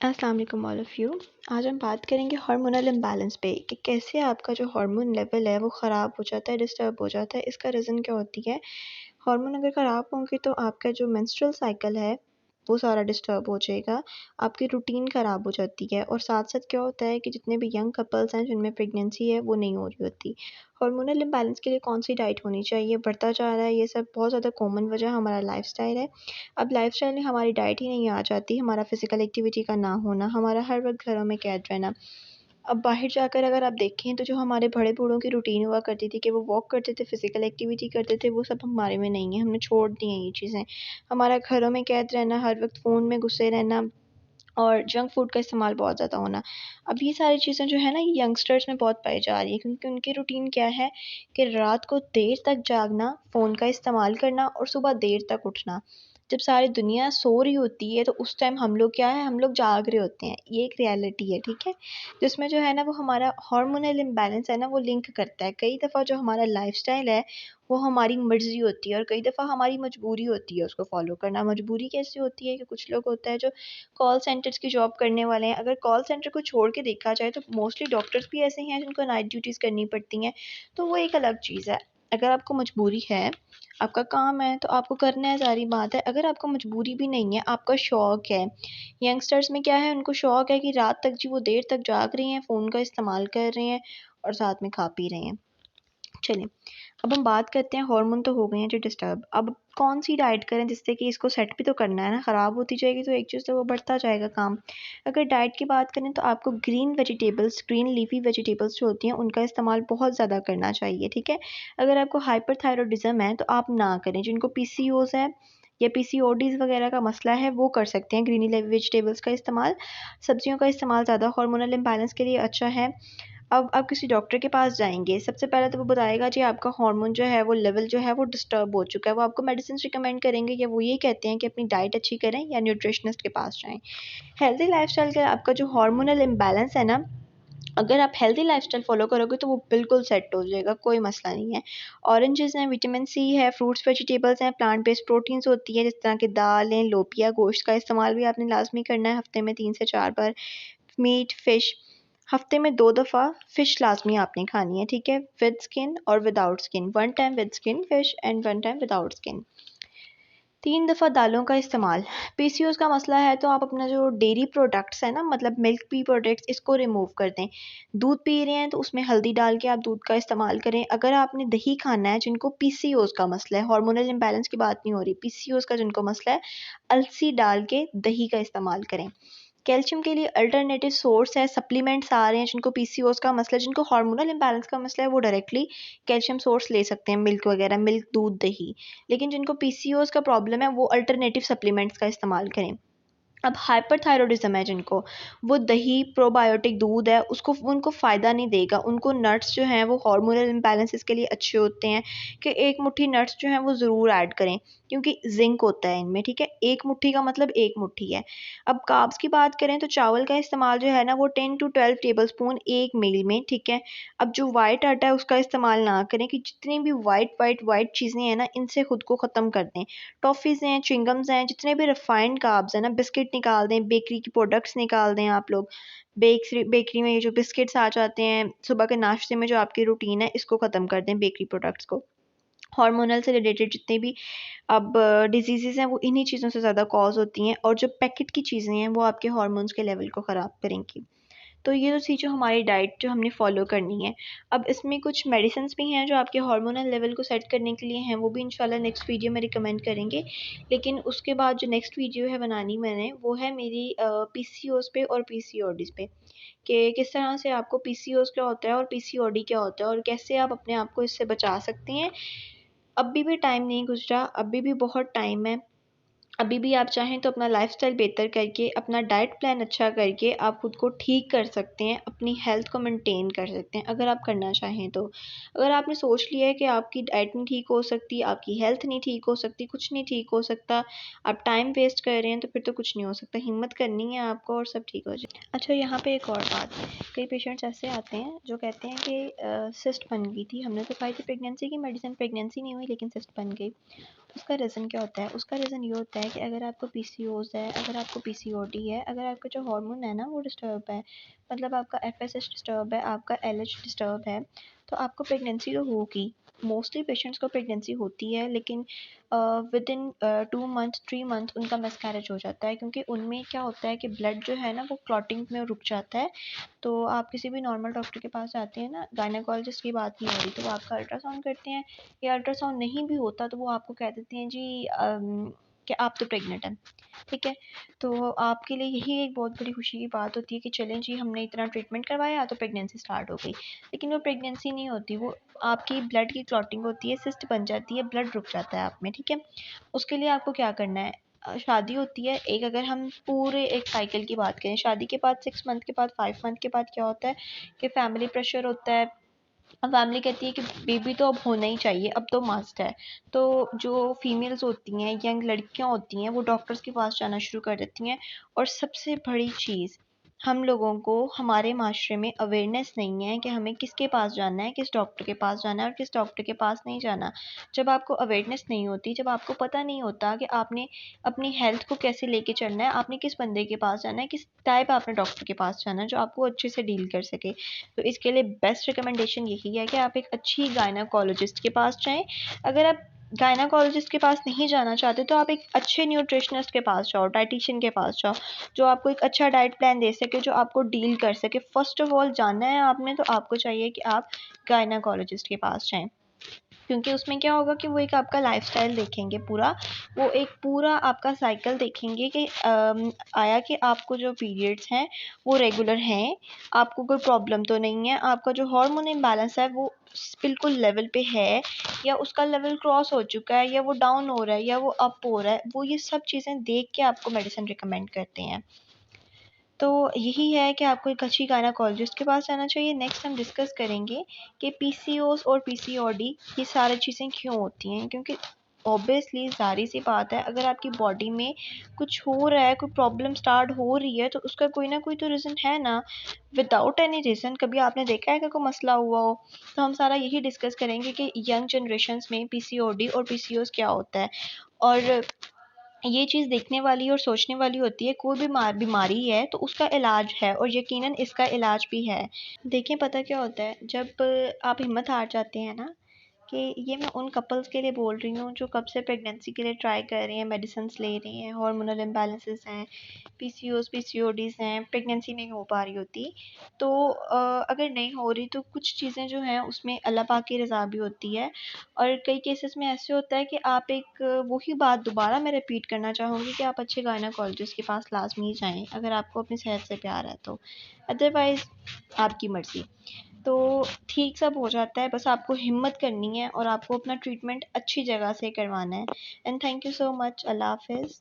अस्सलाम वालेकुम all of you. आज हम बात करेंगे हार्मोनल इम्बैलेंस पे कि कैसे आपका जो हार्मोन लेवल है वो ख़राब हो जाता है, डिस्टर्ब हो जाता है। इसका रीज़न क्या होती है? हार्मोन अगर ख़राब होंगे तो आपका जो मेंस्ट्रुअल साइकिल है वो सारा डिस्टर्ब हो जाएगा, आपकी रूटीन ख़राब हो जाती है और साथ-साथ क्या होता है कि जितने भी यंग कपल्स हैं जिनमें प्रेगनेंसी है वो नहीं हो रही होती। हार्मोनल इम्बैलेंस के लिए कौन-सी डाइट होनी चाहिए? बढ़ता जा रहा है ये सब बहुत ज़्यादा कॉमन वजह हमारा लाइफ़स्टाइल है। अब लाइफ़स्टाइल में हमारी डाइट ही नहीं आ जाती, हमारा फ़िज़िकल एक्टिविटी का ना होना, हमारा हर वक़्त घरों में कैद रहना। अब बाहर जाकर अगर आप देखें तो जो हमारे बड़े बूढ़ों की रूटीन हुआ करती थी कि वो वॉक करते थे, फ़िज़िकल एक्टिविटी करते थे, वो सब हमारे में नहीं है, हमने छोड़ दी हैं ये चीज़ें। हमारा घरों में कैद रहना, हर वक़्त फ़ोन में घुसे रहना और जंक फूड का इस्तेमाल बहुत ज़्यादा होना। अब ये सारी चीज़ें जो है ना ये यंगस्टर्स में बहुत पाई जा रही हैं क्योंकि उनकी रूटीन क्या है कि रात को देर तक जागना, फ़ोन का इस्तेमाल करना और सुबह देर तक उठना। जब सारी दुनिया सो रही होती है तो उस टाइम हम लोग क्या है, हम लोग जाग रहे होते हैं। ये एक रियलिटी है, ठीक है? जिसमें जो है ना वो हमारा हार्मोनल इम्बैलेंस है ना वो लिंक करता है। कई दफ़ा जो हमारा लाइफ़स्टाइल है वो हमारी मर्ज़ी होती है और कई दफ़ा हमारी मजबूरी होती है उसको फ़ॉलो करना। मजबूरी कैसे होती है कि कुछ लोग होता है जो कॉल सेंटर्स की जॉब करने वाले हैं। अगर कॉल सेंटर को छोड़ के देखा जाए तो मोस्टली डॉक्टर्स भी ऐसे हैं जिनको नाइट ड्यूटीज़ करनी पड़ती हैं, तो वो एक अलग चीज़ है। अगर आपको मजबूरी है, आपका काम है तो आपको करना है, ज़ाहिर बात है। अगर आपको मजबूरी भी नहीं है, आपका शौक है, यंगस्टर्स में क्या है उनको शौक है कि रात तक जी वो देर तक जाग रही हैं, फ़ोन का इस्तेमाल कर रहे हैं और साथ में खा पी रहे हैं। चलिए, अब हम बात करते हैं हार्मोन तो हो गए हैं जो डिस्टर्ब। अब कौन-सी डाइट करें जिससे कि इसको सेट भी तो करना है ना, ख़राब होती जाएगी तो एक चीज़ तो वो बढ़ता जाएगा काम। अगर डाइट की बात करें तो आपको green vegetables, green leafy vegetables जो होती हैं उनका इस्तेमाल बहुत ज़्यादा करना चाहिए, ठीक है? अगर आपको हाइपरथायरॉइडिज़म है तो आप ना करें, जिनको पीसीओज़ है या पीसीओडीज़ वग़ैरह का मसला है वो कर सकते हैं ग्रीनी वेजिटेबल्स का इस्तेमाल। सब्जियों का इस्तेमाल ज़्यादा हार्मोनल इम्बैलेंस के लिए अच्छा है। अब आप किसी डॉक्टर के पास जाएँगे, सबसे पहले तो वो बताएगा जी आपका हार्मोन जो है वो लेवल जो है वो डिस्टर्ब हो चुका है। वो आपको मेडिसिन्स रिकमेंड करेंगे या वो ये कहते हैं कि अपनी डाइट अच्छी करें या न्यूट्रिशनिस्ट के पास जाएँ। हेल्दी लाइफ़स्टाइल का आपका जो हार्मोनल इम्बैलेंस है ना, अगर आप हेल्दी लाइफ़स्टाइल फ़ॉलो करोगे तो वो बिल्कुल सेट हो जाएगा, कोई मसला नहीं है। ऑरेंजेस हैं, विटामिन सी है, फ्रूट्स वेजिटेबल्स हैं, प्लांट बेस्ड प्रोटीन्स होती है जिस तरह के दालें, लोबिया, गोश्त का इस्तेमाल भी आपने लाज़मी करना है हफ़्ते में 3 से 4 बार। मीट, फ़िश हफ़्ते में 2 दफ़ा फ़िश लाज़मी आपने खानी है, ठीक है? विद स्किन और without skin, 1 time with skin fish and 1 time without skin. 3 दफ़ा दालों का इस्तेमाल। पीसीओएस का मसला है तो आप अपना जो डेयरी प्रोडक्ट्स हैं ना मतलब मिल्क पी प्रोडक्ट्स इसको रिमूव कर दें। दूध पी रहे हैं तो उसमें हल्दी डाल के आप दूध का इस्तेमाल करें। अगर आपने दही खाना है जिनको पीसीओएस का मसला है, हार्मोनल इम्बैलेंस की बात नहीं हो रही, पीसीओएस का जिनको मसला है, अलसी डाल के दही का इस्तेमाल करें। कैल्शियम के लिए अल्टरनेटिव सोर्स है, सप्लीमेंट्स आ रहे हैं जिनको पीसीओएस का मसला है, जिनको हार्मोनल इम्बैलेंस का मसला है वो डायरेक्टली कैल्शियम सोर्स ले सकते हैं मिल्क वगैरह, मिल्क, दूध, दही। लेकिन जिनको पीसीओएस का प्रॉब्लम है वो अल्टरनेटिव सप्लीमेंट्स का इस्तेमाल करें। अब हाइपरथायरॉइडिज़्म है जिनको, वो दही प्रोबायोटिक दूध है उसको उनको फ़ायदा नहीं देगा। उनको नट्स जो हैं वो हार्मोनल इम्बैलेंसेस के लिए अच्छे होते हैं कि एक मुट्ठी नट्स जो हैं वो ज़रूर ऐड करें क्योंकि ज़िंक होता है इनमें, ठीक है? एक मुट्ठी का मतलब एक मुट्ठी है। अब कार्ब्स की बात करें तो चावल का इस्तेमाल जो है ना वो 10 टू 12 टेबलस्पून एक मील में, ठीक है? अब जो व्हाइट आटा है उसका इस्तेमाल ना करें कि जितनी भी व्हाइट चीज़ें हैं ना इनसे खुद को ख़त्म कर दें। टॉफ़ीज़ हैं, च्युइंगम्स हैं, जितने भी रिफ़ाइंड कार्ब्स हैं ना, बिस्किट निकाल दें, बेकरी की प्रोडक्ट्स निकाल दें आप लोग। बेकरी में ये जो बिस्किट्स आ जाते हैं, सुबह के नाश्ते में जो आपकी रूटीन है, इसको ख़त्म कर दें बेकरी प्रोडक्ट्स को। हार्मोनल से रिलेटेड जितने भी अब डिज़ीज़ेज़ हैं, वो इन्हीं चीज़ों से ज़्यादा कॉज़ होती हैं और जो पैकेट की चीज़ें हैं, वो आपके हार्मोन्स के लेवल को ख़राब करेंगी। तो ये तो थी जो हमारी डाइट जो हमने फ़ॉलो करनी है। अब इसमें कुछ मेडिसिन्स भी हैं जो आपके हार्मोनल लेवल को सेट करने के लिए हैं, वो भी इंशाल्लाह नेक्स्ट वीडियो में रिकमेंड करेंगे। लेकिन उसके बाद जो नेक्स्ट वीडियो है बनानी मैंने, वो है मेरी पीसीओएस पे और पीसीओडीज़ पे कि किस तरह से आपको पीसीओएस क्या होता है और पीसीओडी क्या होता है और कैसे आप अपने आप को इससे बचा सकते हैं। अभी भी टाइम नहीं गुज़रा, अभी भी बहुत टाइम है। अभी भी आप चाहें तो अपना लाइफ़स्टाइल बेहतर करके, अपना डाइट प्लान अच्छा करके आप खुद को ठीक कर सकते हैं, अपनी हेल्थ को मेंटेन कर सकते हैं, अगर आप करना चाहें तो। अगर आपने सोच लिया है कि आपकी डाइट नहीं ठीक हो सकती, आपकी हेल्थ नहीं ठीक हो सकती, कुछ नहीं ठीक हो सकता, आप टाइम वेस्ट कर रहे हैं, तो फिर तो कुछ नहीं हो सकता। हिम्मत करनी है आपको और सब ठीक हो जाए। अच्छा, यहाँ पे एक और बात, कई पेशेंट्स ऐसे आते हैं जो कहते हैं कि सिस्ट बन गई थी, हमने तो खाई थी प्रेगनेंसी की मेडिसिन, प्रेगनेंसी नहीं हुई लेकिन सिस्ट बन गई। उसका रीज़न क्या होता है? उसका रीज़न ये होता है कि अगर आपको पीसीओएस है, अगर आपको पीसीओडी है, अगर आपका जो हार्मोन है ना वो डिस्टर्ब है, मतलब आपका एफएसएच डिस्टर्ब है, आपका एलएच डिस्टर्ब है, तो आपको प्रेगनेंसी तो होगी। मोस्टली पेशेंट्स को प्रेगनेंसी होती है, लेकिन विदिन 2 मंथ 3 मंथ उनका मिसकैरेज हो जाता है, क्योंकि उनमें क्या होता है कि ब्लड जो है ना वो क्लॉटिंग में रुक जाता है। तो आप किसी भी नॉर्मल डॉक्टर के पास जाते हैं ना, गायनेकोलॉजिस्ट की बात नहीं हो रही, तो वो आपका अल्ट्रासाउंड करते हैं, या अल्ट्रासाउंड नहीं भी होता तो वो आपको कह देते हैं जी कि आप तो प्रेग्नेंट हैं। ठीक है, तो आपके लिए यही एक बहुत बड़ी खुशी की बात होती है कि चलें जी, हमने इतना ट्रीटमेंट करवाया तो प्रेगनेंसी स्टार्ट हो गई। लेकिन वो प्रेगनेंसी नहीं होती, वो आपकी ब्लड की क्लॉटिंग होती है, सिस्ट बन जाती है, ब्लड रुक जाता है आप में। ठीक है, उसके लिए आपको क्या करना है? शादी होती है एक, अगर हम पूरे एक साइकिल की बात करें, शादी के बाद 6 मंथ के बाद 5 मंथ के बाद क्या होता है कि फैमिली प्रेशर होता है। अब फैमिली कहती है कि बेबी तो अब होना ही चाहिए, अब तो मस्ट है। तो जो फीमेल्स होती हैं, यंग लड़कियां होती हैं, वो डॉक्टर्स के पास जाना शुरू कर देती हैं। और सबसे बड़ी चीज़, हम लोगों को हमारे माशरे में अवेयरनेस नहीं है कि हमें किसके पास जाना है, किस डॉक्टर के पास जाना है और किस डॉक्टर के पास नहीं जाना। जब आपको अवेयरनेस नहीं होती, जब आपको पता नहीं होता कि आपने अपनी हेल्थ को कैसे लेके चलना है, आपने किस बंदे के पास जाना है, किस टाइप आपने डॉक्टर के पास जाना है जो आपको अच्छे से डील कर सके, तो इसके लिए बेस्ट रिकमेंडेशन यही है कि आप एक अच्छी गायनाकोलॉजिस्ट के पास जाएं। अगर आप गायनाकोलॉजिस्ट के पास नहीं जाना चाहते तो आप एक अच्छे न्यूट्रिशनिस्ट के पास जाओ, डाइटिशियन के पास जाओ, जो आपको एक अच्छा डाइट प्लान दे सके, जो आपको डील कर सके। फर्स्ट ऑफ ऑल जानना है आपने, तो आपको चाहिए कि आप गायनाकोलॉजिस्ट के पास जाएं, क्योंकि उसमें क्या होगा कि वो एक आपका लाइफस्टाइल देखेंगे पूरा, वो एक पूरा आपका साइकिल देखेंगे कि आया कि आपको जो पीरियड्स हैं वो रेगुलर हैं, आपको कोई प्रॉब्लम तो नहीं है, आपका जो हार्मोन इम्बैलेंस है वो बिल्कुल लेवल पे है, या उसका लेवल क्रॉस हो चुका है, या वो डाउन हो रहा है, या वो अप हो रहा है, वो ये सब चीज़ें देख के आपको मेडिसिन रिकमेंड करते हैं। तो यही है कि आपको एक अच्छी गायनेकोलॉजिस्ट के पास जाना चाहिए। नेक्स्ट हम डिस्कस करेंगे कि पीसीओएस और पीसीओडी ये सारी चीज़ें क्यों होती हैं, क्योंकि ऑब्वियसली ज़ाहिर सी बात है, अगर आपकी बॉडी में कुछ हो रहा है, कोई प्रॉब्लम स्टार्ट हो रही है, तो उसका कोई ना कोई तो रीज़न है ना। विदाउट एनी रीज़न कभी आपने देखा है कि कोई मसला हुआ हो? तो हम सारा यही डिस्कस करेंगे कि यंग जनरेशन्स में पीसीओडी और पीसीओएस क्या होता है। और ये चीज़ देखने वाली और सोचने वाली होती है, कोई भी बीमारी है तो उसका इलाज है, और यकीनन इसका इलाज भी है। देखिए पता क्या होता है, जब आप हिम्मत हार जाते हैं ना, कि ये मैं उन कपल्स के लिए बोल रही हूँ जो कब से प्रेगनेंसी के लिए ट्राई कर रहे हैं, मेडिसिन्स ले रहे हैं, हार्मोनल इम्बैलेंसेस हैं, पीसीओएस पीसीओडीज़ हैं, प्रेगनेंसी नहीं हो पा रही होती। तो अगर नहीं हो रही तो कुछ चीज़ें जो हैं उसमें अल्लाह पाक की रज़ा भी होती है। और कई केसेस में ऐसे होता है कि आप एक वही बात दोबारा मैं रिपीट करना चाहूँगी कि आप अच्छे गायनेकोलॉजिस्ट के पास लाज़मी जाएँ, अगर आपको अपनी सेहत से प्यार है तो। अदरवाइज़ आपकी मर्ज़ी। तो ठीक सब हो जाता है, बस आपको हिम्मत करनी है और आपको अपना ट्रीटमेंट अच्छी जगह से करवाना है। And thank you so much. Allah हाफ़िज़।